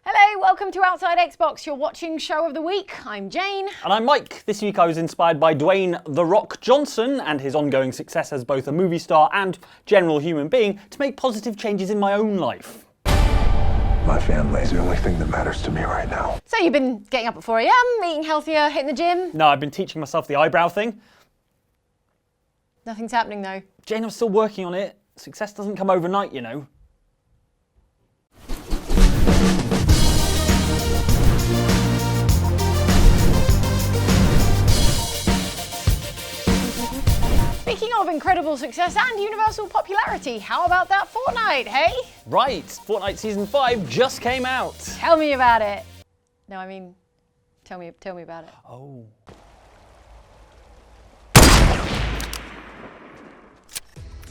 Hello, welcome to Outside Xbox, your watching show of the week. I'm Jane. And I'm Mike. This week I was inspired by Dwayne "The Rock" Johnson and his ongoing success as both a movie star and general human being to make positive changes in my own life. My family is the only thing that matters to me right now. So you've been getting up at 4 a.m, eating healthier, hitting the gym? No, I've been teaching myself the eyebrow thing. Nothing's happening though. Jane, I'm still working on it. Success doesn't come overnight, you know. Speaking of incredible success and universal popularity, how about that Fortnite, hey? Right, Fortnite Season 5 just came out. Tell me about it. No, I mean, tell me about it. Oh.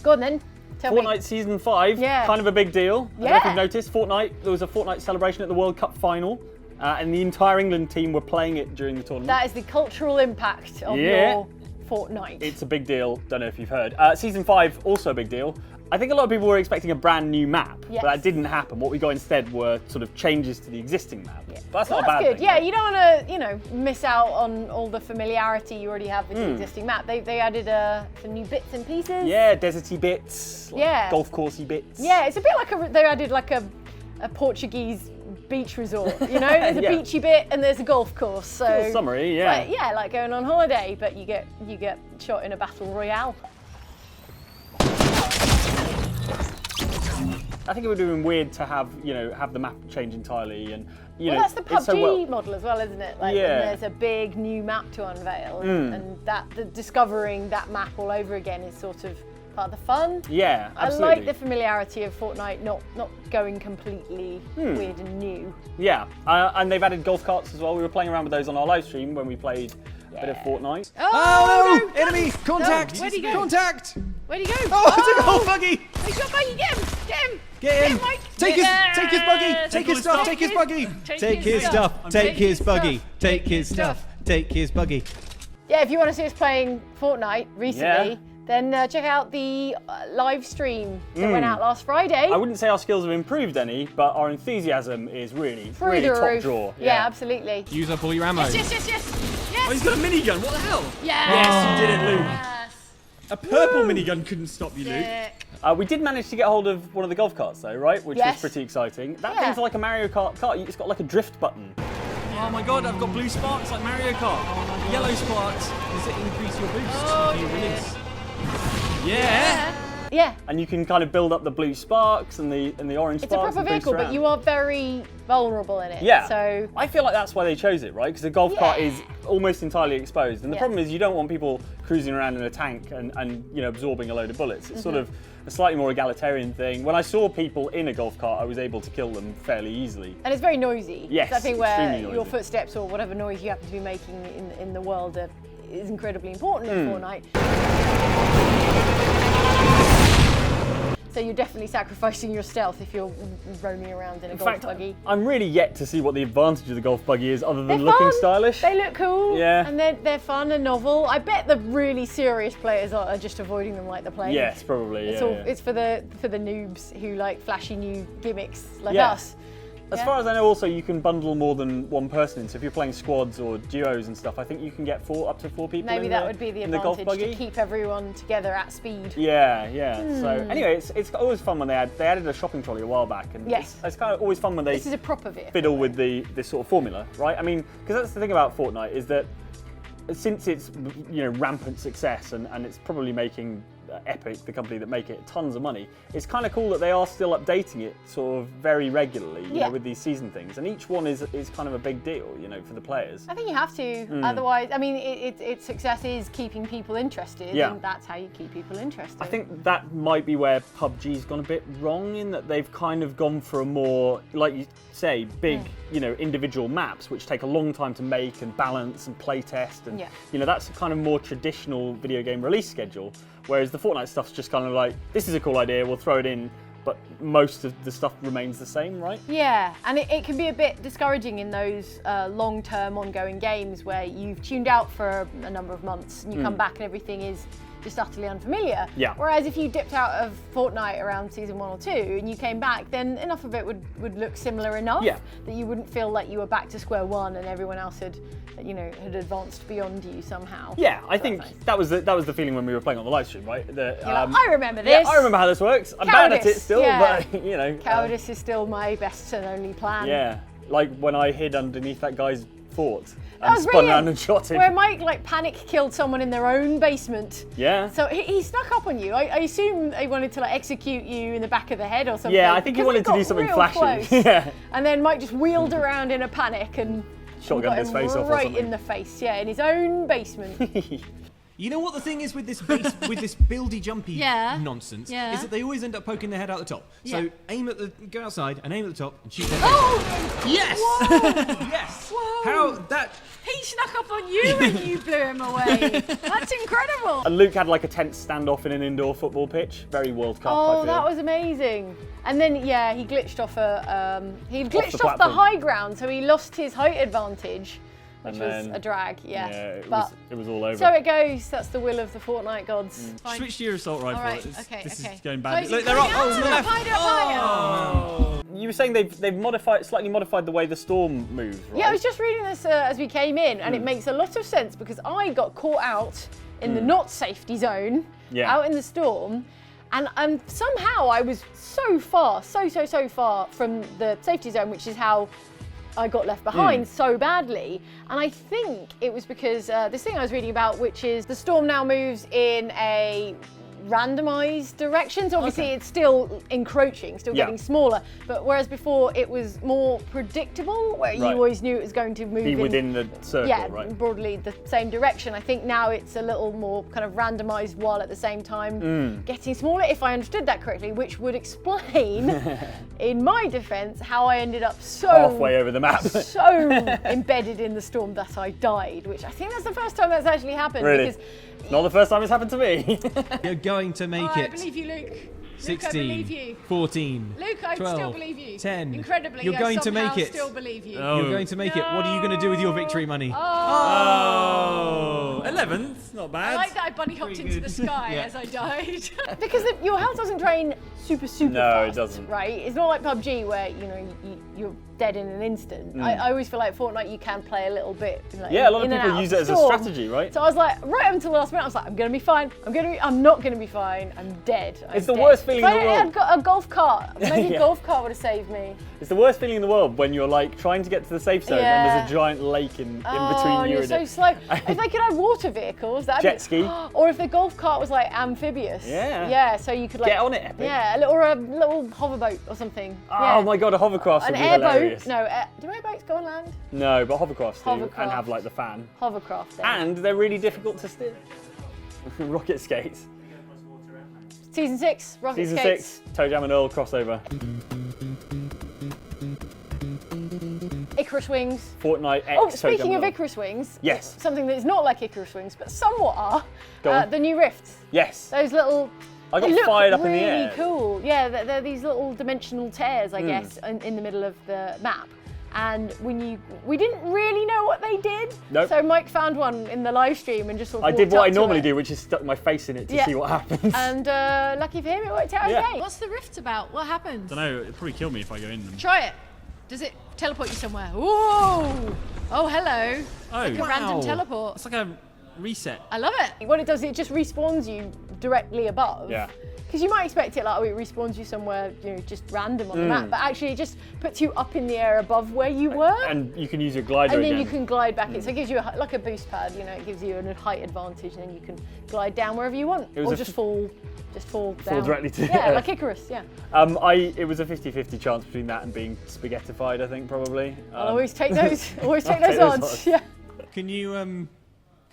Go on then, tell me. Fortnite Season 5, Yeah. kind of a big deal. I don't know if Yeah. you've noticed, there was a Fortnite celebration at the World Cup final, and the entire England team were playing it during the tournament. That is the cultural impact of Yeah. your Fortnite. It's a big deal, don't know if you've heard. Season 5, also a big deal. I think a lot of people were expecting a brand new map, Yes. but that didn't happen. What we got instead were sort of changes to the existing map. Yeah. But that's Well, not a bad good. thing. Yeah, right? you don't want to, miss out on all the familiarity you already have with the existing map. They added some new bits and pieces. Yeah, deserty bits, like Yeah. golf coursey bits. Yeah, it's a bit like they added like a Portuguese beach resort. There's a Yeah. beachy bit and there's a golf course. So Little summery, yeah. like going on holiday, but you get shot in a battle royale. I think it would have been weird to have the map change entirely, and Well, that's the it's so PUBG model as well, isn't it? Like when Yeah. there's a big new map to unveil, and discovering that map all over again is sort of part of the fun. Yeah, absolutely. I like the familiarity of Fortnite not going completely weird and new. Yeah, and they've added golf carts as well. We were playing around with those on our live stream when we played a bit of Fortnite. Oh, no! enemy! Contact! Where'd he go? Contact! Where'd he go? Oh, it's a golf buggy! He's got buggy, get him! Get in! Mike! Take his Yes! buggy! Take his stuff! Take his buggy! Take his stuff! Take his buggy! Take his stuff! Take his buggy! Yeah, if you want to see us playing Fortnite recently, then check out the live stream that went out last Friday. I wouldn't say our skills have improved any, but our enthusiasm is really Through the top roof. drawer. Yeah, absolutely. Use up all your ammo. Yes! Oh, he's got a minigun! What the hell? Yes! Yes, you did it, Luke. Yes! A purple minigun couldn't stop you, Luke. We did manage to get hold of one of the golf carts though, right? Which Yes. was pretty exciting. That Yeah. thing's like a Mario Kart cart. It's got like a drift button. Oh my god, I've got blue sparks like Mario Kart. Yellow sparks. Does it increase your boost? You release. Yeah. Yeah. And you can kind of build up the blue sparks and the orange It's a sparks. proper and boost vehicle, but around. you are very vulnerable in it. Yeah. So I feel like that's why they chose it, right? Because the golf cart Yeah. is almost entirely exposed, and the Yeah. problem is you don't want people cruising around in a tank and absorbing a load of bullets. It's sort of a slightly more egalitarian thing. When I saw people in a golf cart, I was able to kill them fairly easily. and it's very noisy. Yes, So I think where extremely noisy. your footsteps or whatever noise you happen to be making in the world is incredibly important in Fortnite. So you're definitely sacrificing your stealth if you're roaming around in a In golf fact, buggy. I'm really yet to see what the advantage of the golf buggy is, other than They're looking fun. stylish. They look cool. Yeah. And they're fun and novel. I bet the really serious players are just avoiding them like the plague. Yes, probably. It's yeah, all yeah. it's for the noobs who like flashy new gimmicks like Yeah. us. As Yeah. far as I know, also you can bundle more than one person in. So if you're playing squads or duos and stuff, I think you can get up to four people. Maybe in that would be the in the golf advantage buggy. to keep everyone together at speed. Yeah. So anyway, it's always fun when they added a shopping trolley a while back, and Yes. it's kind of always fun when they This is a proper vehicle. fiddle with this sort of formula, right? I mean, because that's the thing about Fortnite is that since its rampant success and it's probably making Epic, the company that make it, tons of money, it's kind of cool that they are still updating it sort of very regularly, Yeah. with these season things, and each one is kind of a big deal, for the players. I think you have to, otherwise, I mean, its success is keeping people interested, Yeah. and that's how you keep people interested. I think that might be where PUBG's gone a bit wrong, in that they've kind of gone for a more, like you say, big, individual maps, which take a long time to make and balance and play test, and that's a kind of more traditional video game release schedule. Whereas the Fortnite stuff's just kind of like, this is a cool idea, we'll throw it in, but most of the stuff remains the same, right? Yeah, and it can be a bit discouraging in those long-term ongoing games where you've tuned out for a number of months and you come back and everything is just utterly unfamiliar. Yeah. Whereas if you dipped out of Fortnite around season 1 or 2 and you came back, then enough of it would look similar enough that you wouldn't feel like you were back to square one and everyone else had advanced beyond you somehow. Yeah, I think that was the feeling when we were playing on the live stream, right? I remember this. Yeah, I remember how this works. I'm bad at it still, but cowardice is still my best and only plan. Yeah, like when I hid underneath that guy's fort and spun around and shot him. Where Mike panic killed someone in their own basement. Yeah. So he snuck up on you. I assume they wanted to execute you in the back of the head or something. Yeah, I think he wanted to do something flashy. Yeah. And then Mike just wheeled around in a panic and shotgun his face off or right something. in the face. Yeah, in his own basement. You know what the thing is with this buildy jumpy nonsense is that they always end up poking their head out the top. So go outside and aim at the top and shoot their head. Oh! Yes! Whoa! Yes! Whoa! How that... He snuck up on you and you blew him away. That's incredible. And Luke had a tense standoff in an indoor football pitch. Very World Cup, I Oh, feel. that was amazing. And then, he glitched off off the platform. high ground, so he lost his height advantage, which was a drag, Yeah, it was all over. So it goes, that's the will of the Fortnite gods. Switch to your assault rifle. All right, This okay. is going bad. Close Look, it, they're close up. it. Oh, to the left. Hide. You were saying they've slightly modified the way the storm moves, right? Yeah, I was just reading this as we came in, and it makes a lot of sense because I got caught out in the not safety zone, out in the storm, and somehow I was so far from the safety zone, which is how I got left behind so badly. And I think it was because this thing I was reading about, which is the storm now moves in a randomized directions. Obviously, it's still encroaching, still getting smaller. But whereas before it was more predictable, where you always knew it was going to move within the circle, right? Broadly the same direction. I think now it's a little more kind of randomized while at the same time getting smaller, if I understood that correctly, which would explain, in my defense, how I ended up so halfway over the map, so embedded in the storm that I died. Which I think that's the first time that's actually happened. Really? Because not the first time it's happened to me. You're going to make it. I believe you, Luke. 16, Luke, I believe you. 14, Luke, I 12, still believe you. 10. Incredibly, You're going I to make somehow it. still believe you. You're going to make it. What are you going to do with your victory money? Oh. 11th, not bad. I like that I bunny hopped into the sky as I died. Because your health doesn't drain super fast. No, it doesn't. Right? It's not like PUBG where you're dead in an instant. I always feel like Fortnite you can play a little bit. A lot of people use it as a strategy, right? So I was like, right up until the last minute, I was like, I'm gonna be fine. I'm not gonna be fine. I'm dead. It's the worst feeling in the world. If I had a golf cart, maybe a golf cart would have saved me. It's the worst feeling in the world when you're trying to get to the safe zone and there's a giant lake in between you you're and so it. slow. If they could have water vehicles, that'd Jet ski. Or if the golf cart was amphibious. Yeah. Yeah, so you could get on it, Epic. Yeah, or a little hoverboat or something. Oh my god, a hovercraft would An be hilarious. airboat. No, do airboats go on land? No, but hovercrafts do, Hovercraft. and have the fan. Hovercraft. Then. And they're really difficult to steer. Rocket skates. Season 6, rocket Season skates. 6, Toe Jam and Earl crossover. Icarus wings. Fortnite X. Oh, Toe speaking Jam of and Earl. Icarus wings, Yes. something that is not like Icarus wings, but somewhat are. Go on. The new rifts. Yes. Those little. I got they look fired up in really the air. cool. Yeah, they're these little dimensional tears, I guess, in the middle of the map. And we didn't really know what they did. Nope. So Mike found one in the live stream and just sort of I did walked what I up to normally it. do, which is stuck my face in it to see what happens. And lucky for him, it worked out Yeah. okay. What's the rift about? What happened? I don't know, it'd probably kill me if I go in them. Try it. Does it teleport you somewhere? Whoa! Oh, hello. Oh, Like a random teleport. It's like a reset. I love it. What it does, it just respawns you directly above. Yeah. Because you might expect it it respawns you somewhere, just random on the map, but actually it just puts you up in the air above where you were. And you can use your glider And then again. you can glide back in. So it gives you like a boost pad, it gives you a height advantage, and then you can glide down wherever you want. was Or a just fall down. directly to Yeah, Earth. like Icarus, yeah. It was a 50-50 chance between that and being spaghettified, I think, probably. I'll always take those. Always take I'll those take those odds. odds. Yeah.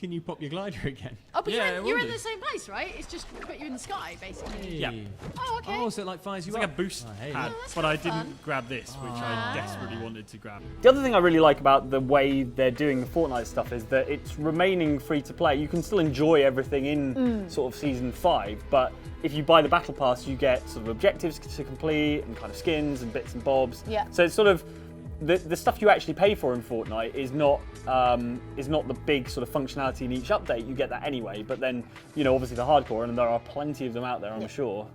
Can you pop your glider again? Oh, but Yeah, you're will in do. the same place, right? It's just put you in the sky, basically. Yeah. Oh, okay. Oh, so it fires you It's like a up. boost Oh, hey. pad, that's but I kinda didn't grab this, which I desperately wanted to grab. The other thing I really like about the way they're doing the Fortnite stuff is that it's remaining free to play. You can still enjoy everything in sort of season 5, but if you buy the battle pass, you get sort of objectives to complete and kind of skins and bits and bobs. Yeah. So it's sort of the stuff you actually pay for in Fortnite is not the big sort of functionality in each update. You get that anyway, but then obviously the hardcore, and there are plenty of them out there, I'm sure,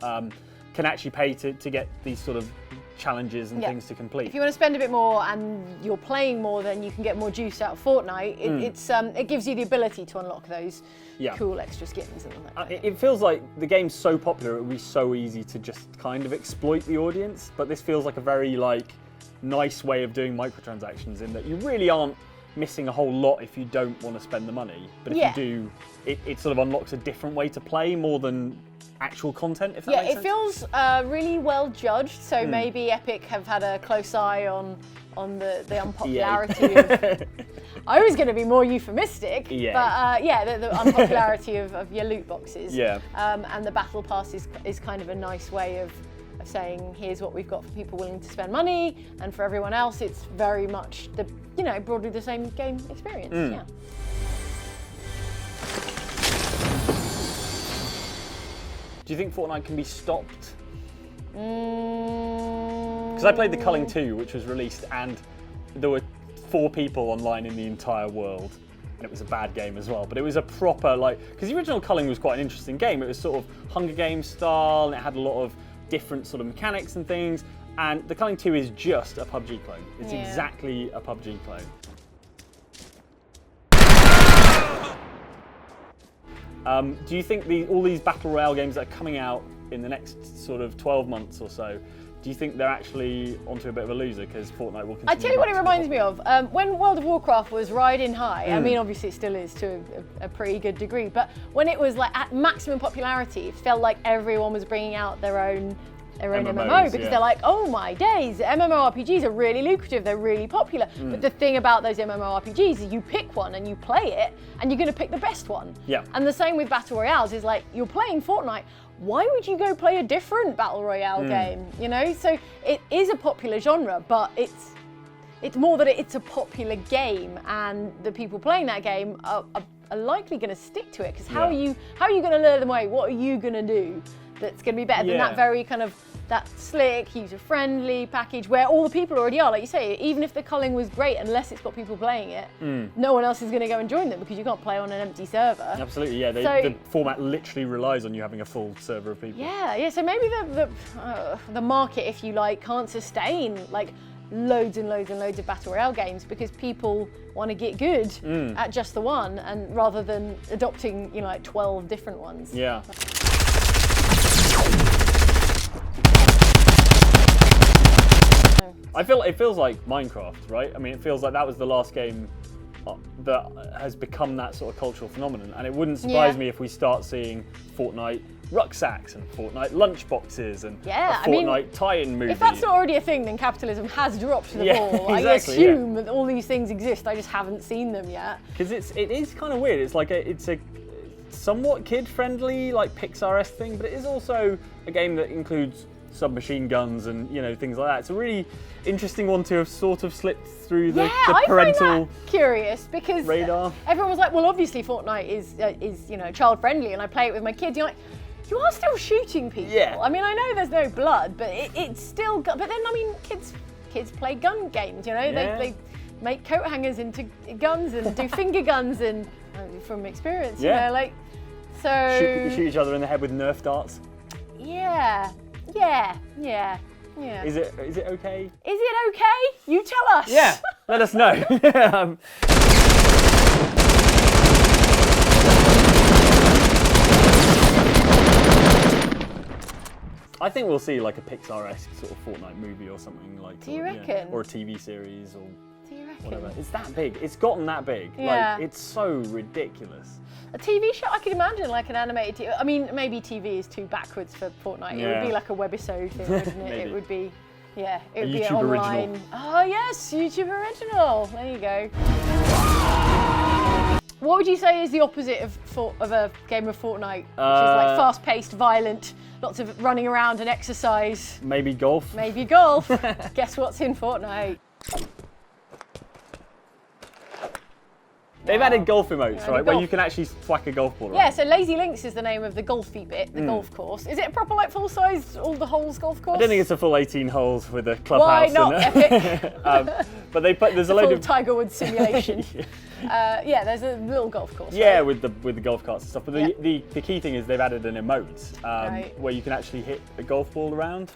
can actually pay to get these sort of challenges and things to complete. If you want to spend a bit more and you're playing more, then you can get more juice out of Fortnite. It gives you the ability to unlock those cool extra skins and all that. It feels like the game's so popular, it would be so easy to just kind of exploit the audience, but this feels like a very nice way of doing microtransactions in that you really aren't missing a whole lot if you don't want to spend the money. But if you do, it sort of unlocks a different way to play more than actual content, if that makes sense. It feels really well judged, so maybe Epic have had a close eye on the unpopularity of... I was going to be more euphemistic, but the unpopularity of your loot boxes. And the Battle Pass is kind of a nice way of saying, here's what we've got for people willing to spend money, and for everyone else it's very much broadly the same game experience. Do you think Fortnite can be stopped? Because I played the Culling 2, which was released, and there were 4 people online in the entire world. And it was a bad game as well, but it was a proper, because the original Culling was quite an interesting game. It was sort of Hunger Games style, and it had a lot of different sort of mechanics and things. And the Culling 2 is just a PUBG clone. It's exactly a PUBG clone. Do you think all these Battle Royale games that are coming out in the next sort of 12 months or so, do you think they're actually onto a bit of a loser because Fortnite will continue? I tell you what it reminds me of. When World of Warcraft was riding high, I mean, obviously it still is to a pretty good degree, but when it was at maximum popularity, it felt like everyone was bringing out their own MMO because they're like, oh my days, MMORPGs are really lucrative, they're really popular. But the thing about those MMORPGs is you pick one and you play it and you're going to pick the best one. And the same with Battle Royales is you're playing Fortnite, why would you go play a different Battle Royale game? So it is a popular genre, but it's more that it's a popular game, and the people playing that game are likely going to stick to it, because how are you going to lure them away? What are you going to do that's going to be better than that very kind of that slick, user-friendly package where all the people already are? Like you say, even if the culling was great, unless it's got people playing it, no one else is going to go and join them because you can't play on an empty server. Absolutely, yeah. The format literally relies on you having a full server of people. Yeah. So maybe the market, if you like, can't sustain loads and loads and loads of Battle Royale games because people want to get good at just the one, and rather than adopting 12 different ones. Yeah. It feels like Minecraft, right? I mean, it feels like that was the last game that has become that sort of cultural phenomenon, and it wouldn't surprise me if we start seeing Fortnite rucksacks and Fortnite lunchboxes and a Fortnite tie-in movie. If that's not already a thing, then capitalism has dropped the ball. Exactly, I assume that all these things exist. I just haven't seen them yet. Because it is kind of weird. It's like it's a somewhat kid-friendly, Pixar-esque thing, but it is also a game that includes submachine guns and things like that. It's a really interesting one to have sort of slipped through the parental I find that curious because radar. Everyone was like, well, obviously Fortnite is child-friendly, and I play it with my kids. You're like, you are still shooting people. Yeah. I mean, I know there's no blood, but it's still. But then, I mean, kids play gun games. They make coat hangers into guns and do finger guns, and from experience, so shoot each other in the head with Nerf darts. Yeah. Is it okay? Is it okay? You tell us. Yeah, let us know. I think we'll see a Pixar-esque sort of Fortnite movie or something like. Do you reckon? Or a TV series or. Do you reckon? Whatever. It's that big. It's gotten that big. Yeah. It's so ridiculous. A TV show, I could imagine an animated. I mean, maybe TV is too backwards for Fortnite. Yeah. It would be like a webisode thing, wouldn't it? It would be, it would be YouTube online. original. Oh yes, YouTube original. There you go. What would you say is the opposite of a game of Fortnite, which is fast-paced, violent, lots of running around and exercise? Maybe golf. Maybe golf. Guess what's in Fortnite? They've added golf emotes, right, where you can actually thwack a golf ball around. Yeah, so Lazy Links is the name of the golfy bit, the golf course. Is it a proper, like, full-size, all the holes golf course? I don't think it's a full 18 holes with a clubhouse. Why not, Epic? But there's a load full of Tiger Woods simulation. Yeah, there's a little golf course. Yeah, right? with the golf carts and stuff. But the key thing is they've added an emote where you can actually hit a golf ball around.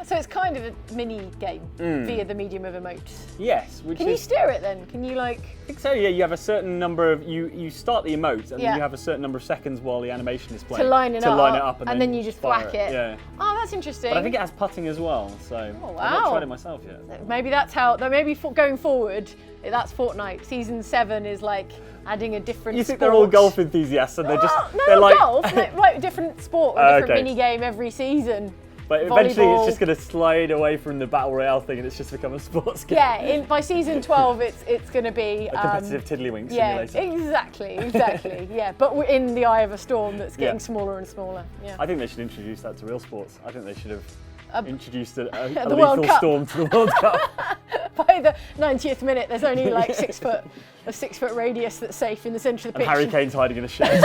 So it's kind of a mini game via the medium of emotes. Yes. Can you steer it then? Can you like? I think so. Yeah, you have a certain number of you start the emote and then you have a certain number of seconds while the animation is playing To line it up, and then you just whack it. Yeah. Oh, that's interesting. But I think it has putting as well. So I've not tried it myself yet. Maybe that's how. Maybe going forward, that's Fortnite. Season 7 is like adding a different. You think sport. they're all golf enthusiasts and they're just they're like golf, like different sport or different mini game every season. But eventually it's just going to slide away from the Battle Royale thing and it's just become a sports game. Yeah, by season 12 it's going to be... a competitive tiddlywinks simulator. Exactly, yeah. But we're in the eye of a storm that's getting smaller and smaller. Yeah. I think they should introduce that to real sports. I think they should have introduced a the World lethal Cup. storm to the World Cup. By the 90th minute, there's only like a 6 foot radius that's safe in the centre of the pitch. And Harry Kane's hiding in a shed.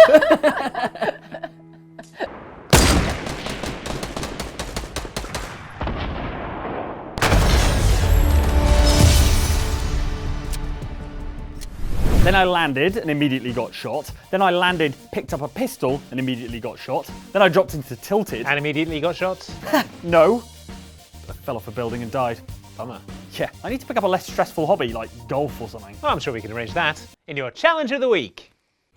Then I landed and immediately got shot. Then I landed, picked up a pistol and immediately got shot. Then I dropped into tilted. And immediately got shot? No. I fell off a building and died. Bummer. Yeah, I need to pick up a less stressful hobby like golf or something. Well, I'm sure we can arrange that in your challenge of the week.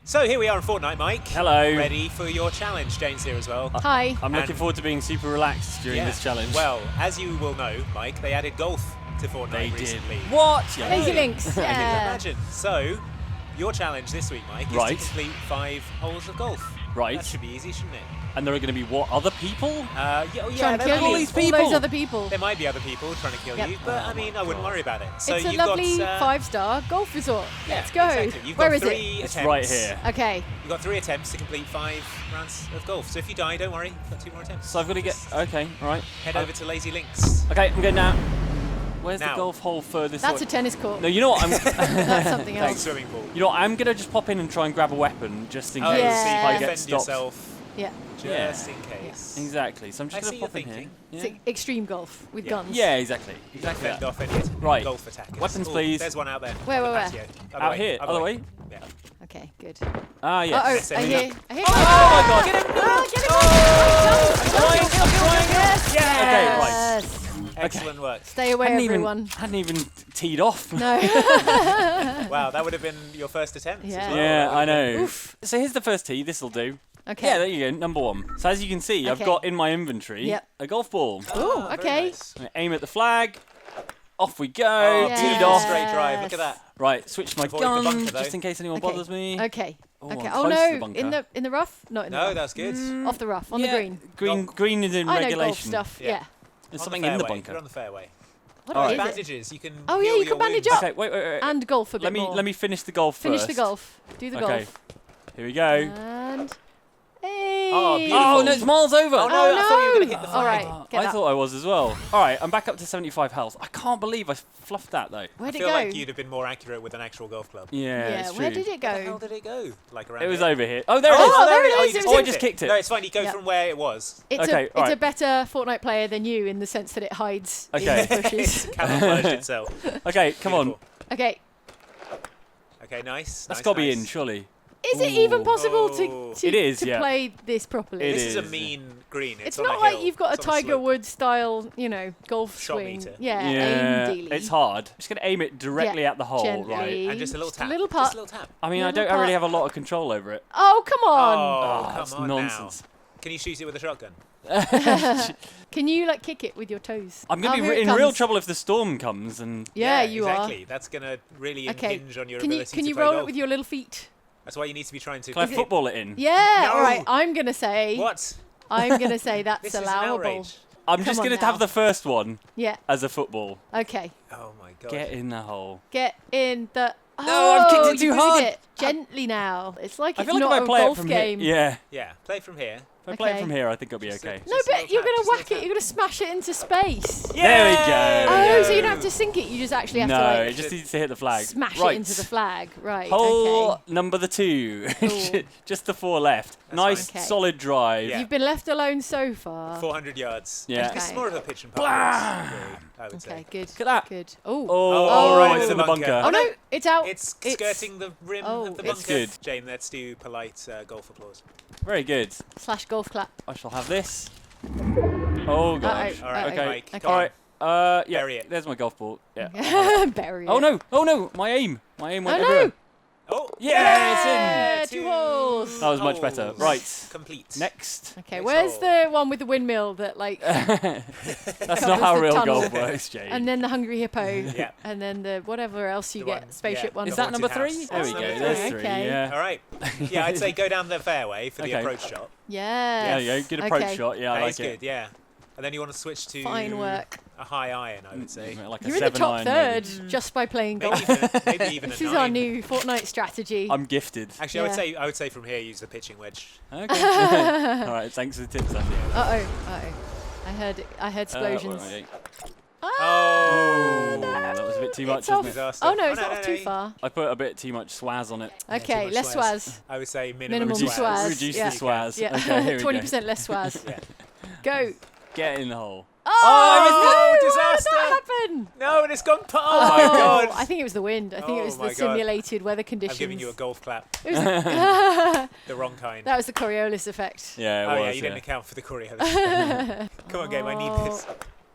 So here we are in Fortnite, Mike. Hello. Ready for your challenge. Jane's here as well. Hi. I'm looking forward to being super relaxed during this challenge. Well, as you will know, Mike, they added golf to Fortnite recently. What? Lazy Links. Yeah. Imagine. So, your challenge this week, Mike, is to complete 5 holes of golf. Right. That should be easy, shouldn't it? And there are going to be what, other people? Trying to kill all you. these All people. those other people. There might be other people trying to kill you, but I mean, I wouldn't worry about it. So It's a you've lovely got, 5-star golf resort. yeah, Let's go. Exactly. You've Where got is 3 it? attempts. It's right here. Okay. You've got 3 attempts to complete 5 rounds of golf. So if you die, don't worry. You've got 2 more attempts. So I've got to get... Okay, all right. Head over to Lazy Links. Okay, I'm going now. Where's Now. the golf hole furthest That's away? a tennis court. No, you know what? That's something Big else. swimming pool. You know what? I'm going to just pop in and try and grab a weapon just in Oh, case Yeah. so you if can I get defend stopped. yourself Yeah. just in case. Exactly. So I'm I just see going to your pop in here. thinking. It's extreme golf with guns. Yeah, exactly. Exactly. Fend that. off any Right. golf attackers. Weapons, Ooh, please. There's one out there. Where, on the where? patio. Other Out way, here. Other way. Yeah. Okay, good. Ah, yes. Uh-oh, Yes, I there we hear... go. I hear... Oh my god. Get him! Get him! Yes. Yes! Okay, right. Excellent work. Stay away, everyone. Hadn't even teed off. No. Wow, that would have been your first attempt. as Yeah. well. Yeah, I know. Oof. So here's the first tee. This'll do. Okay. Yeah, there you go. Number 1. So as you can see, I've Okay. got in my inventory Yep. a golf ball. Ooh, Very okay. nice. I aim at the flag. Off we go. Oh, Yes. Teed off. Straight drive. Look at that. Right, switch my Avoid the gun bunker, though. just in case anyone Okay. bothers me. Okay. Oh, Okay. I'm Oh close to the no, bunker. in the rough? Not in the No, rough. that's good. Off the rough, on the Yeah, green. Green is in I know golf regulation. stuff. Yeah. Yeah. There's On something the in the fairway. bunker. You're on the fairway. What Alright. is it? Bandages. You can. Oh, yeah, heal you can your bandage wounds. up. Okay, wait. And golf a bit more. Let me finish the golf Finish first. the golf. Do the Okay. golf. Here we go. And hey. Oh, beautiful. Oh no, it's miles over. Oh, no, I thought you were going to hit the flag. All right, get I that. thought I was as well. All right, I'm back up to 75 health. I can't believe I fluffed that though. Where'd I it feel go? like you'd have been more accurate with an actual golf club. Yeah, Yeah, it's true. where did it Where the hell go? did it go? Like around It was here? over here. Oh, there it is. Oh, there it you is, just it was I in- just kicked it. No, it's fine. You go Yeah. from where it was. It's Okay, a alright. better Fortnite player than you in the sense that it hides Okay. in the bushes. It's camouflaged itself. Okay, come on. Beautiful. Okay. Okay, nice. That's nice, got to be nice. in, surely. Is it even possible Oh. to It is, to yeah. play this properly? It This is, is a yeah. mean green. It's on not a like hill. you've got a It's on Tiger slope. Woods style, golf Shot swing. meter. Yeah, Yeah, aim dealy. it's hard. Just going to aim it directly Yeah, at the hole, gently. right? And just a little Just tap. a little Just putt. a little tap. I mean, I Little don't really putt. have a lot of control over it. Oh, come on. Oh, that's come on nonsense. now. Can you shoot it with a shotgun? Can you kick it with your toes? I'm going to here be it in real comes. trouble if the storm comes and... Yeah, you exactly. That's going to really are. Okay. impinge on your Can you ability can to you play roll golf. it with your little feet? That's why you need to be trying to... Can I football it in? Yeah. No. All right. I'm gonna say. What? I'm gonna say that's This is an allowable. outrage. I'm Come just on going to now. have the first one Yeah. as a football. Okay. Oh my god. Get in the hole. Get in the. No, I've kicked it you too booted hard. It. Gently now. It's like I it's feel like not if I a play it golf from game. here... Yeah. Yeah, play from here. If I play it Okay. from here, I think I'll be Just okay. No, Just a but little you're tap, gonna just a whack little it. You're gonna smash it into space. There we go. Oh, so you don't have to sink it? You just actually have to No, like it just needs to hit the flag. smash Right. it into the flag. Right. Hole Okay. number 2. Cool. Just the 4 left. Nice, fine. Okay. solid drive. Yeah. You've been left alone so far. 400 yards. Yeah. This is Okay. more of a pitch and putt race, really, I would Okay, say. good. Look at that. Good. Oh. Oh, right, it's in the bunker. Oh no, it's out. It's skirting the rim of the it's bunker. good. Jane, let's do polite golf applause. Very good. / golf clap. I shall have this. Oh, gosh. All right, Okay. Mike. Okay. All right. Yeah. Bury it. There's my golf ball. Yeah. Bury it. Oh no! Oh no! My aim went Oh everywhere. no! Oh, Yeah, it's in. Yeah, 2 holes. That was much better. holes. Right. Complete. Next. Okay, Next where's hole. the one with the windmill that like, That's not covers how the real tunnel. golf works, Jane. and then the hungry hippo, Yeah. and then the whatever else you The get, one- spaceship yeah. one. Is The that number haunted 3? house. There we That's go. number There's 3. 3. Okay. Yeah. All right. Yeah, I'd say go down the fairway for the Okay. approach shot. Yeah. There you go. Good approach Okay. shot. Yeah, I That like is it. good, yeah. And then you want to switch to Fine work. a high iron, I would say. Like a You're in the 7 top iron, third maybe. just by playing Maybe golf. maybe even This a is 9. our new Fortnite strategy. I'm gifted. Actually, Yeah. I would say from here use the pitching wedge. Okay. All right. Thanks for the tips, Andy. I heard explosions. Wait. Oh, That was a bit too much, It's off. wasn't it? disaster. Oh no, it's not no, too no. far. I put a bit too much swaz on it. Okay, much less swaz. swaz. I would say Minimum minimum swaz. Reduce yeah. the swaz. Yeah, Okay, here we go. 20% less swaz. Yeah. Go. Get in the hole. Oh, missed it. no, how Disaster. did that happen? No, and it's gone. Oh, Oh, my god! I think it was the wind. I think it Oh was my the God. simulated weather I'm conditions. giving you a golf clap. It was the, The wrong kind. that was the Coriolis effect. Yeah, it Oh was. yeah, you didn't account for the Coriolis. Come on, game. I need this.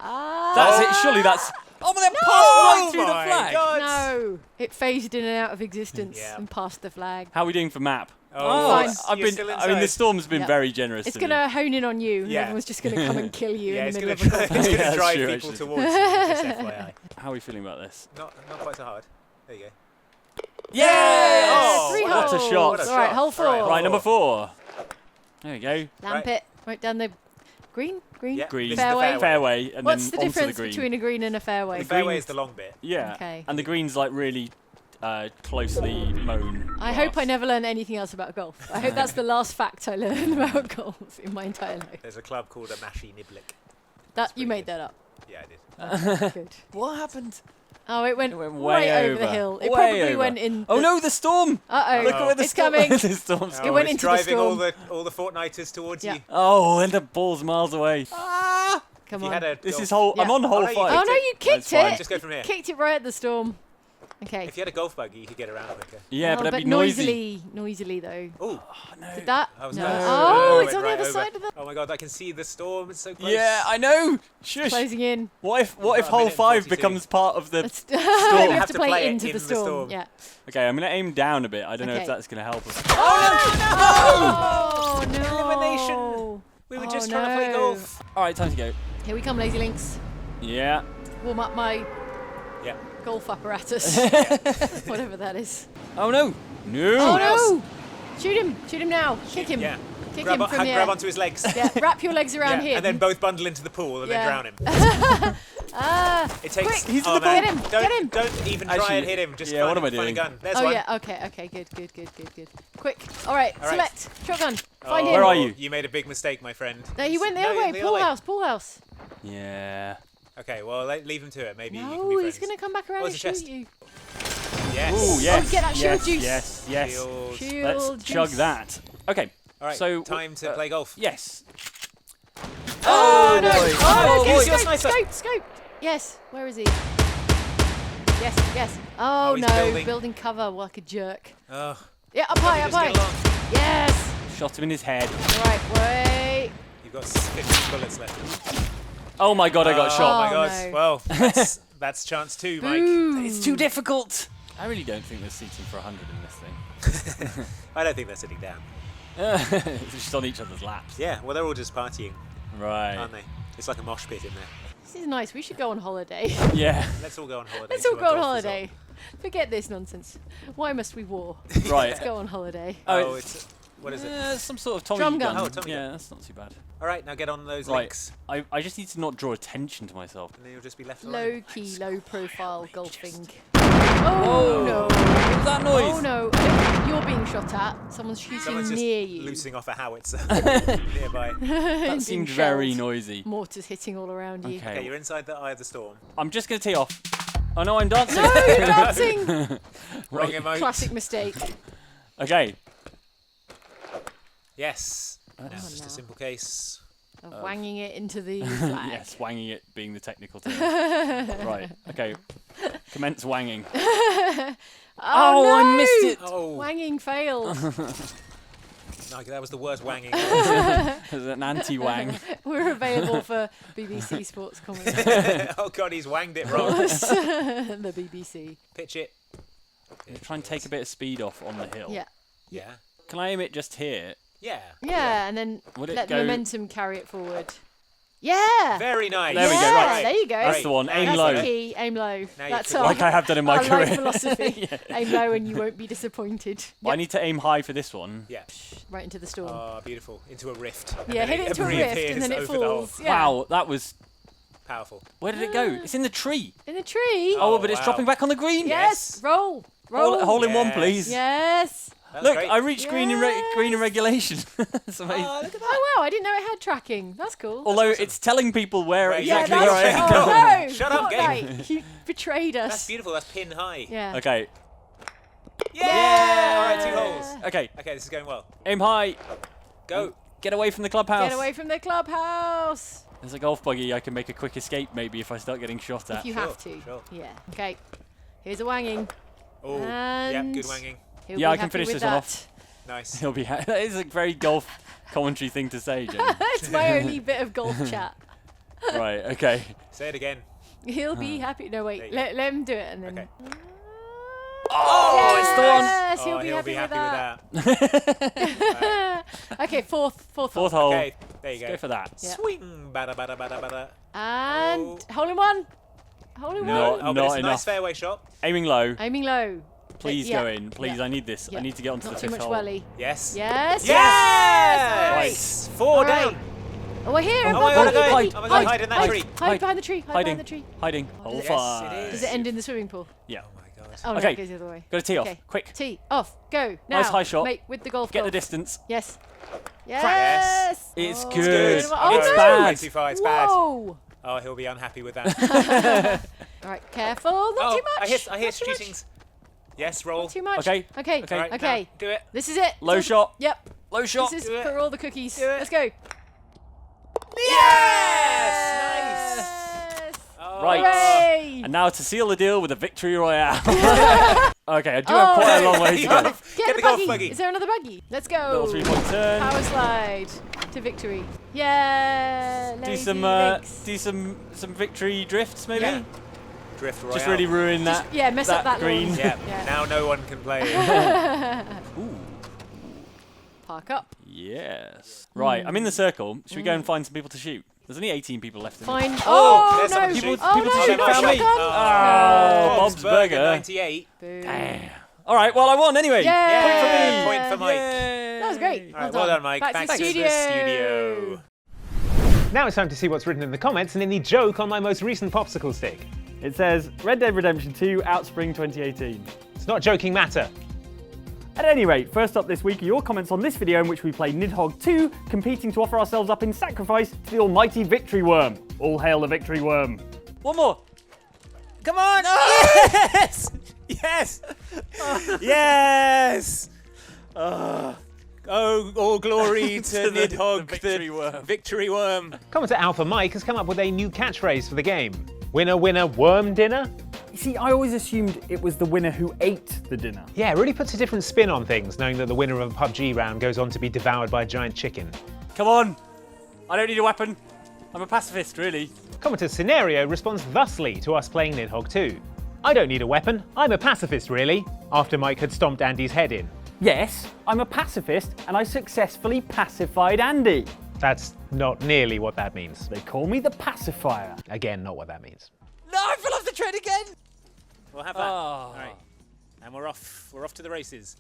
Ah. That's it. Surely that's. Oh, but that passed right through the my flag. God. No, it phased in and out of existence Yeah. and passed the flag. How are we doing for map? Oh, Fine. I've you're been. still I mean, the inside. storm's been Yep. very generous. It's to going me. to hone in on you, and Yeah. everyone's just going to come and kill you Yeah, in it's the going middle to of a golf Yeah, drive that's people true, actually. towards you. Just FYI. How are we feeling about this? Not quite so hard. There you go. Yes! Oh, 3 what a holes. shot. What a All right, shot. hole 4. All right, Right, number 4. There we go. Lamp it right down the green. Yeah, Green. this is the Fairway. Fairway, and What's the then onto difference the green. between a green and a fairway? The fairway is the long bit. Yeah. Okay. And the green's like really closely mown. I hope I grass. never learn anything else about golf. I hope that's the last fact I learn about golf in my entire life. There's a club called a Mashi Niblick. That you pretty made good. that up. Yeah, I did. Good. What happened? Oh, it went, It went right way over the over. hill. It Way probably over. went in. Oh no, the storm! Uh Look oh, where the it's storm. coming. the storm's Oh, It went it's into the driving storm. all the Fortniters towards Yeah. you. Oh, and the ball's miles away. Come If you on. had a This golf- is hole. I'm Yeah. on hole Oh, no, you 5. Oh no, you That's kicked fine. it. Just go from here. Kicked it right at the storm. Okay. If you had a golf buggy, you could get around quicker. Yeah, Oh, but that'd be noisy. noisily though. Oh, Did that? I was No. nervous. Oh, It it's went on the right other over. side of the. Oh my god, I can see the storm. It's so close. Yeah, I know. Shush. Closing in. What if got a hole minute and 5 42. becomes part of the? It's you have to play it into in the the storm. storm. Yeah. Okay, I'm gonna aim down a bit. I don't know if Okay. that's gonna help us. Oh no! Elimination. We were just trying to play no. golf. All right, time to go. Here we come, Lazy Links. Yeah. Warm up my Yeah. golf apparatus. Whatever that is. Oh no. No. Oh else? no! Shoot him! Shoot him now! Kick him! Yeah. Kick Grab, him from the grab air. onto his legs. Yeah, wrap your legs around Yeah, him. and then both bundle into the pool and Yeah. then drown him. Quick! It takes. He's in oh, the man. Get him, Don't, get him. Don't even try Actually, and hit him. Just yeah, find, what am I find a doing? gun. There's Oh one. yeah, okay, good. Quick, all right, All right. select, shotgun, Oh, find him. Where are you? You made a big mistake, my friend. No, he went the No, other way, the pool house. Yeah. Okay, well, leave him to it. Maybe you can be No, friends. he's gonna come back around Where's and the shoot chest? you. Yes. Ooh, yes. get that shield yes, juice. Yes, yes. Shield. Shield Let's chug juice. that. Okay. All right, So time to play golf. Yes. Oh no! boy. Oh no! boy. Scope! Yes, where is he? Yes. Oh, Oh, he's no, building. cover like a jerk. Oh, Yeah, up high. just get along. Yes. Shot him in his head. Right, wait. You've got 50 bullets left. Oh my god, I got Oh shot. my god. no. Well, that's chance 2, Mike. Boom. It's too difficult. I really don't think there's seating for 100 in this thing. I don't think they're sitting down. It's just on each other's laps. Yeah, well, they're all just partying, Right. aren't they? It's like a mosh pit in there. This is nice. We should go on holiday. Yeah. Let's all go on holiday. Let's to all a go on golf holiday. Forget this nonsense. Why must we war? Right. Let's go on holiday. Oh, it's what is it? Some sort of Tommy Drum gun. Oh, Tommy yeah, gun. that's not too bad. All right, now get on those Right. links, I just need to not draw attention to myself. and then you'll just be left alone. Low key, low profile golfing. Oh no! What was that noise? Oh no! You're being shot at. Someone's shooting Someone's just near you. loosing off a howitzer nearby. That Being seemed very shelled. noisy. Mortars hitting all around you. Okay. Okay, you're inside the eye of the storm. I'm just going to tee off. Oh no, I'm dancing. No, you're dancing. Wrong emote. Classic mistake. Okay. Yes. Now it's just a simple case. Of wanging it into the flag. Yes, wanging it being the technical term. Right. Okay. Commence wanging. Oh, no! I missed it. Oh, Wanging failed. no, that was the worst wanging. There's an anti-wang. We're available for BBC Sports commentary. Oh God, he's wanged it wrong. The BBC. Pitch it. Try and take a bit of speed off on the hill. Yeah. Yeah. Can I aim it just here? Yeah. Yeah, and then Would it let the go- momentum carry it forward. Yeah. Very nice. There we go, Yeah, right. there you go. That's the one. Aim That's low. the key. Aim low. Now That's you our, Like I have done in my our career. life philosophy. Aim low and you won't be disappointed. Well, I need to aim high for this one. Yeah. Right into the storm. Oh, beautiful. Into a rift. And Yeah, then hit it into a rift reappears and then it over the hole. falls. Yeah. Wow, that was... Powerful. Where did it go? It's in the tree. In the tree. Oh, but it's wow. dropping back on the green. Yes. Roll. Roll. Hole in one, Yes. please. Yes. That was Look, great. I reached green in Yes. regulation. That's amazing. Oh, look at that. Oh wow, I didn't know it had tracking. That's cool. Although it's telling people where Right, exactly yeah, where I that's- am. Oh no! Shut up, Fortnite, you betrayed us. That's beautiful. That's pin high. Yeah. Okay. Yeah! All right, 2 holes. Okay. Okay, this is going well. Aim high. Go. Get away from the clubhouse. Get away from the clubhouse. There's a golf buggy. I can make a quick escape maybe if I start getting shot at. If you have to. Sure. Yeah. Okay. Here's a wanging. Oh, And yeah, good wanging. He'll Yeah, be I can happy finish with this one that. off. Nice. He'll be that is a very golf commentary thing to say, Jamie. It's my only bit of golf chat. Right, okay. Say it again. He'll be happy. No, There wait. you Let him do it and then. Okay. Oh, it's the one. Yes, he'll Oh, be he'll happy, be happy with with that. that. Okay, fourth Fourth hole. hole. Okay, there you Let's go. go for that. Yeah. Swing. Bada, bada, bada, bada. And hole in one. Hole in No. one. Oh, but Not it's a enough. nice fairway shot. Aiming low. Aiming low. Please yeah. go in. Please, Yeah. I need this. Yeah. I need to get onto Not the too fifth much hole. welly. Yes. Yes. Yes! Nice. 4 All right. down. Oh, we're here. Oh my God, Hide, okay. hide, Oh my God, hide in that hide, tree. Hide behind the tree. Hide Hiding. behind the tree. Hiding. Hole Yes, 5. it is. Does it end in the swimming pool? Yeah. Oh my God. Oh no, Okay. it goes the other way. Got to tee off. Okay. Quick. Tee off. Go now. Nice high shot. Mate, with the golf. Get the golf. distance. Yes. Yes. Yes. It's Oh, good. Oh, It's no. bad. Way too far, it's bad. Whoa. Oh, he'll be unhappy with that. All right, careful. Not too much. I hear Not too much. shootings. Yes, roll. Not too much. Okay. Okay. Okay. All right, Okay. now, do it. This is it. Low shot. Yep. Low shot. This is Do it. for all the cookies. Do it. Let's go. Yes! Nice. Yes. Oh. Right. Hooray. And now to seal the deal with a victory royale. Okay, I do have quite a long way to go. Get the golf buggy. buggy. Is there another buggy? Let's go. Little 3-point turn. Power slide to victory. Yeah. Do lazy some legs. do some victory drifts maybe. Yeah. Drift royale. Just really ruin that. Yeah, mess up that green. lawn. Yeah. Yeah. Now no one can play it. Ooh. Park up. Yes. Right, I'm in the circle. Should we go and find some people to shoot? There's only 18 people left in it. Fine. Oh, Oh, there's no. someone to People, shoot. Oh, people no. to shoot Oh, found me. shotgun. Oh, Bob's Burger. 98. Boo. Damn. All right, well I won anyway. Yay. Point for Mike. Yay. That was great. All right, well done, Mike. Back Back to the studio. Now it's time to see what's written in the comments and in the joke on my most recent popsicle stick. It says Red Dead Redemption 2 out spring 2018. It's not joking matter. At any rate, first up this week are your comments on this video in which we play Nidhogg 2, competing to offer ourselves up in sacrifice to the almighty Victory Worm. All hail the Victory Worm. One more. Come on! Yes! Yes! Yes! Oh, all glory to the Nidhogg, Victory Worm. Victory Worm. Commenter Alpha Mike has come up with a new catchphrase for the game. Winner, winner, worm dinner? You see, I always assumed it was the winner who ate the dinner. Yeah, it really puts a different spin on things, knowing that the winner of a PUBG round goes on to be devoured by a giant chicken. Come on. I don't need a weapon. I'm a pacifist, really. Commenter Scenario responds thusly to us playing Nidhogg 2. I don't need a weapon, I'm a pacifist really, after Mike had stomped Andy's head in. Yes, I'm a pacifist and I successfully pacified Andy. That's not nearly what that means. They call me the pacifier. Again, not what that means. No, I fell off the train again. We'll have that. All right. And we're off. We're off to the races.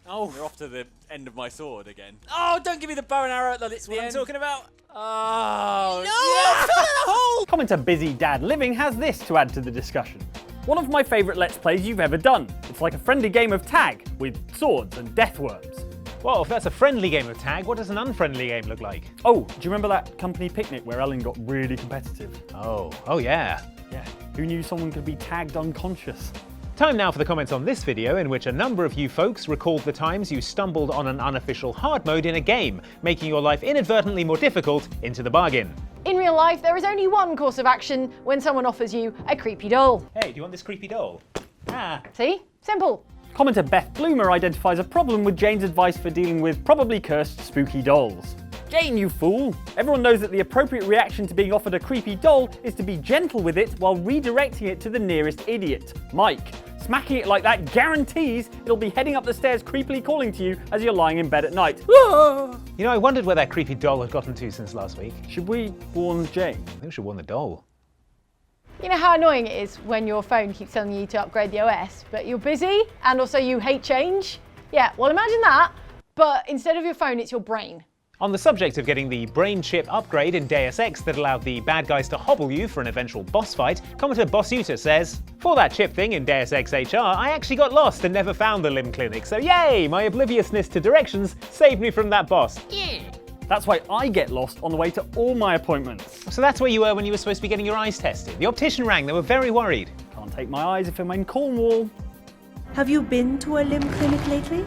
Oh, we're off to the end of my sword again. Oh, don't give me the bow and arrow at the That's what I'm end. talking about. Oh, No! Commenter Busy Dad Living has this to add to the discussion. One of my favourite Let's Plays you've ever done. It's like a friendly game of tag with swords and death worms. Well, if that's a friendly game of tag, what does an unfriendly game look like? Oh, do you remember that company picnic where Ellen got really competitive? Oh yeah. Yeah. Who knew someone could be tagged unconscious? Time now for the comments on this video, in which a number of you folks recalled the times you stumbled on an unofficial hard mode in a game, making your life inadvertently more difficult into the bargain. In real life, there is only one course of action when someone offers you a creepy doll. Hey, do you want this creepy doll? Ah. See? Simple. Commenter Beth Bloomer identifies a problem with Jane's advice for dealing with probably cursed spooky dolls. Jane, you fool! Everyone knows that the appropriate reaction to being offered a creepy doll is to be gentle with it while redirecting it to the nearest idiot, Mike. Smacking it like that guarantees it'll be heading up the stairs creepily calling to you as you're lying in bed at night. You know, I wondered where that creepy doll had gotten to since last week. Should we warn Jane? I think we should warn the doll. You know how annoying it is when your phone keeps telling you to upgrade the OS, but you're busy and also you hate change? Yeah, well imagine that, but instead of your phone, it's your brain. On the subject of getting the brain chip upgrade in Deus Ex that allowed the bad guys to hobble you for an eventual boss fight, commenter Bossuta says, "For that chip thing in Deus Ex HR, I actually got lost and never found the limb clinic, so yay, my obliviousness to directions saved me from that boss." Yeah. That's why I get lost on the way to all my appointments. So that's where you were when you were supposed to be getting your eyes tested. The optician rang, they were very worried. Can't take my eyes if I'm in Cornwall. Have you been to a limb clinic lately?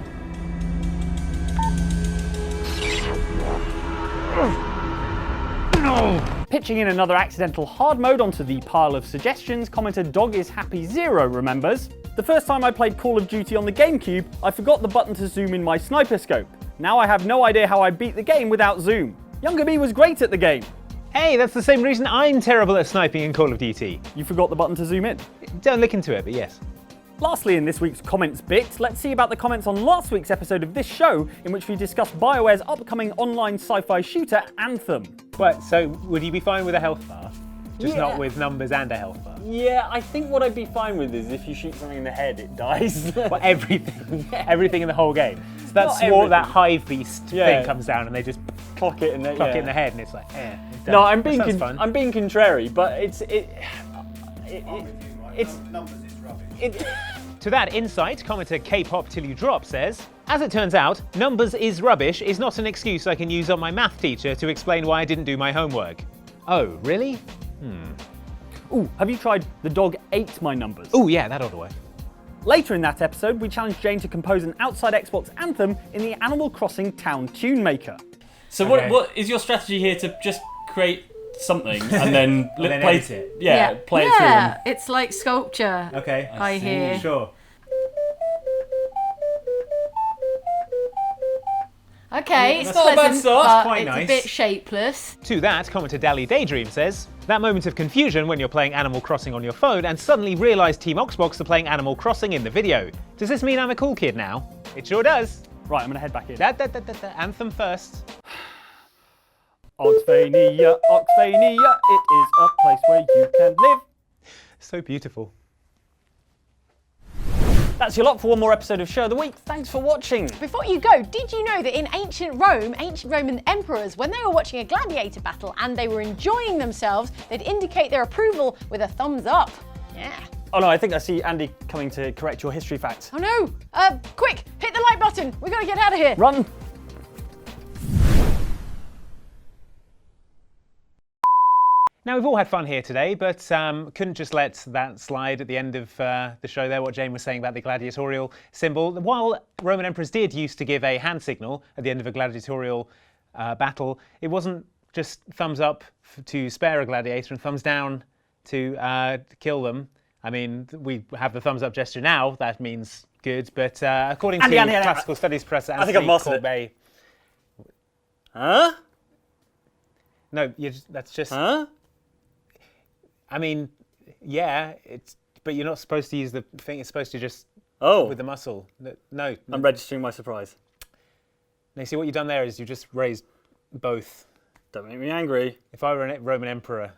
No! Pitching in another accidental hard mode onto the pile of suggestions, commenter Dog is Happy Zero remembers, "The first time I played Call of Duty on the GameCube, I forgot the button to zoom in my sniper scope. Now I have no idea how I beat the game without zoom. Younger me was great at the game." Hey, that's the same reason I'm terrible at sniping in Call of Duty. You forgot the button to zoom in? Don't look into it, but yes. Lastly, in this week's comments bit, let's see about the comments on last week's episode of this show, in which we discussed BioWare's upcoming online sci-fi shooter, Anthem. Right, so would you be fine with a health bar? Just not with numbers and a health bar? Yeah, I think what I'd be fine with is if you shoot something in the head, it dies. Well, everything. Everything in the whole game. So that hive beast thing comes down and they just clock it in the, it in the head and it's like, it's no, I'm being fun. I'm being contrary, but it's To that insight, commenter K-pop till you drop says, "As it turns out, numbers is rubbish is not an excuse I can use on my math teacher to explain why I didn't do my homework." Oh, really? Ooh, have you tried The Dog Ate My Numbers? Oh yeah, that ought to work. Later in that episode, we challenged Jane to compose an outside Xbox anthem in the Animal Crossing Town Tune Maker. So what is your strategy here to just create something and then play it? Yeah, play it through. Yeah, it's like sculpture. Okay, I hear. Sure. Okay, it's not a bad pleasant, start. but Quite it's nice. a bit shapeless. To that, commenter Dally Daydream says, "That moment of confusion when you're playing Animal Crossing on your phone and suddenly realise Team Oxbox are playing Animal Crossing in the video. Does this mean I'm a cool kid now?" It sure does. Right, I'm gonna head back in. Anthem first. Oxfania, Oxfania, it is a place where you can live. So beautiful. That's your lot for one more episode of Show of the Week. Thanks for watching. Before you go, did you know that in ancient Roman emperors, when they were watching a gladiator battle and they were enjoying themselves, they'd indicate their approval with a thumbs up. Yeah. Oh no, I think I see Andy coming to correct your history facts. Oh no! Quick, hit the like button. We gotta get out of here. Run. Now, we've all had fun here today, but couldn't just let that slide at the end of the show there, what Jane was saying about the gladiatorial symbol. While Roman emperors did used to give a hand signal at the end of a gladiatorial battle, it wasn't just thumbs up to spare a gladiator and thumbs down to kill them. I mean, we have the thumbs up gesture now, that means good, but according to Classical Studies Professor Anthony Corbet... Huh? No, that's just... Huh? I mean, yeah, but you're not supposed to use the thing. It's supposed to just with the muscle. No. I'm registering my surprise. Now, see what you've done there is you just raised both. Don't make me angry. If I were a Roman emperor,